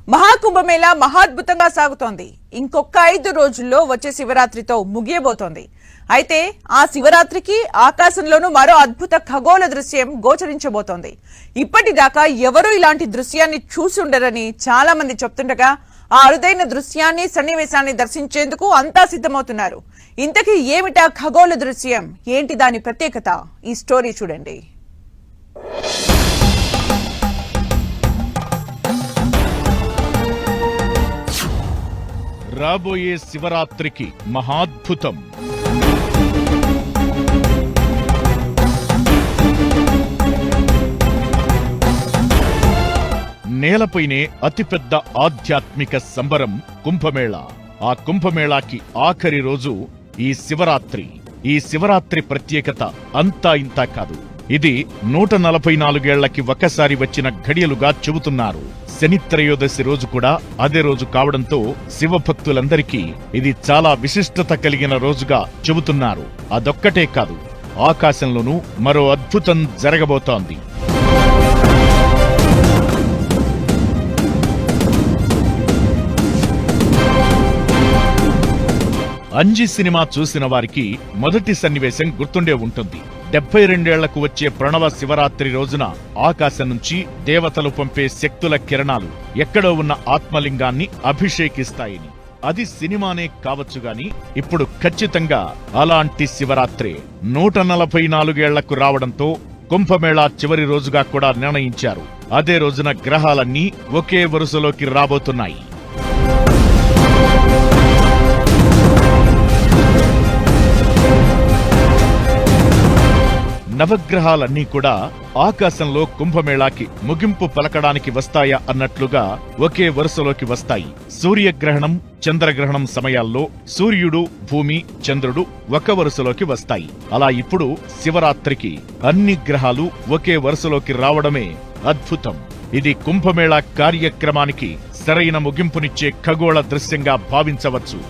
మహాకుంభమేళా మహాద్భుతంగా సాగుతోంది. ఇంకొక 5 రోజుల్లో వచ్చే శివరాత్రితో ముగియబోతోంది. అయితే ఆ శివరాత్రికి ఆకాశంలోనూ మరో అద్భుత ఖగోళ దృశ్యం గోచరించబోతోంది. ఇప్పటిదాకా ఎవరూ ఇలాంటి దృశ్యాన్ని చూసి ఉండరని చాలా మంది చెప్తుండగా ఆ అరుదైన దృశ్యాన్ని సన్నివేశాన్ని దర్శించేందుకు అంతా సిద్ధమవుతున్నారు. ఇంతకీ ఏమిటా ఖగోళ దృశ్యం, ఏంటి దాని ప్రత్యేకత? ఈ స్టోరీ చూడండి. రాబోయే శివరాత్రికి మహాద్భుతం. నేలపైనే అతిపెద్ద ఆధ్యాత్మిక సంబరం కుంభమేళా. ఆ కుంభమేళాకి ఆఖరి రోజు ఈ శివరాత్రి. ఈ శివరాత్రి ప్రత్యేకత అంతా ఇంతా కాదు. ఇది 144 ఏళ్లకి ఒకసారి వచ్చిన ఘడియలుగా చెబుతున్నారు. శనిత్రయోదశి రోజు కూడా అదే రోజు కావడంతో శివభక్తులందరికీ ఇది చాలా విశిష్టత కలిగిన రోజుగా చెబుతున్నారు. అదొక్కటే కాదు, ఆకాశంలోనూ మరో అద్భుతం జరగబోతోంది. అంజి సినిమా చూసిన వారికి మొదటి సన్నివేశం గుర్తుండే ఉంటుంది. 72 ఏళ్లకు వచ్చే ప్రణవ శివరాత్రి రోజున ఆకాశం నుంచి దేవతలు పంపే శక్తుల కిరణాలు ఎక్కడో ఉన్న ఆత్మలింగాన్ని అభిషేకిస్తాయని. అది సినిమానే కావచ్చుగాని ఇప్పుడు ఖచ్చితంగా అలాంటి శివరాత్రే 144 ఏళ్లకు రావడంతో కుంభమేళా చివరి రోజుగా కూడా నిర్ణయించారు. అదే రోజున గ్రహాలన్నీ ఒకే వరుసలోకి రాబోతున్నాయి. నవగ్రహాలన్నీ కూడా ఆకాశంలో కుంభమేళాకి ముగింపు పలకడానికి వస్తాయా అన్నట్లుగా ఒకే వరుసలోకి వస్తాయి. సూర్యగ్రహణం, చంద్రగ్రహణం సమయాల్లో సూర్యుడు, భూమి, చంద్రుడు ఒక వరుసలోకి వస్తాయి. అలా ఇప్పుడు శివరాత్రికి అన్ని గ్రహాలు ఒకే వరుసలోకి రావడమే అద్భుతం. ఇది కుంభమేళా కార్యక్రమానికి సరైన ముగింపునిచ్చే ఖగోళ దృశ్యంగా భావించవచ్చు.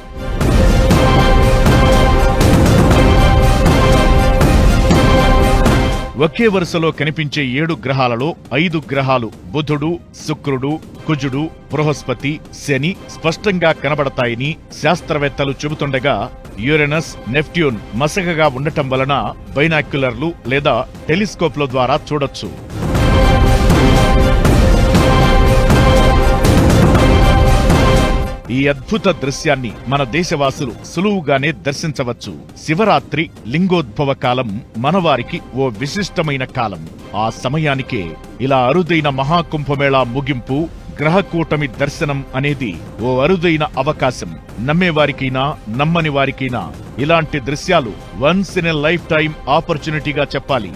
ఒకే వరుసలో కనిపించే 7 గ్రహాలలో 5 గ్రహాలు బుధుడు, శుక్రుడు, కుజుడు, బృహస్పతి, శని స్పష్టంగా కనబడతాయని శాస్త్రవేత్తలు చెబుతుండగా యురేనస్, నెప్ట్యూన్ మసకగా ఉండటం వలన బైనాక్యులర్లు లేదా టెలిస్కోప్ల ద్వారా చూడొచ్చు. ఈ అద్భుత దృశ్యాన్ని మన దేశవాసులు సులువుగానే దర్శించవచ్చు. శివరాత్రి లింగోద్భవ కాలం మనవారికి ఓ విశిష్టమైన కాలం. ఆ సమయానికే ఇలా అరుదైన మహాకుంభమేళా ముగింపు, గ్రహకూటమి దర్శనం అనేది ఓ అరుదైన అవకాశం. నమ్మేవారికైనా నమ్మని వారికైనా ఇలాంటి దృశ్యాలు once in a lifetime ఆపర్చునిటీగా చెప్పాలి.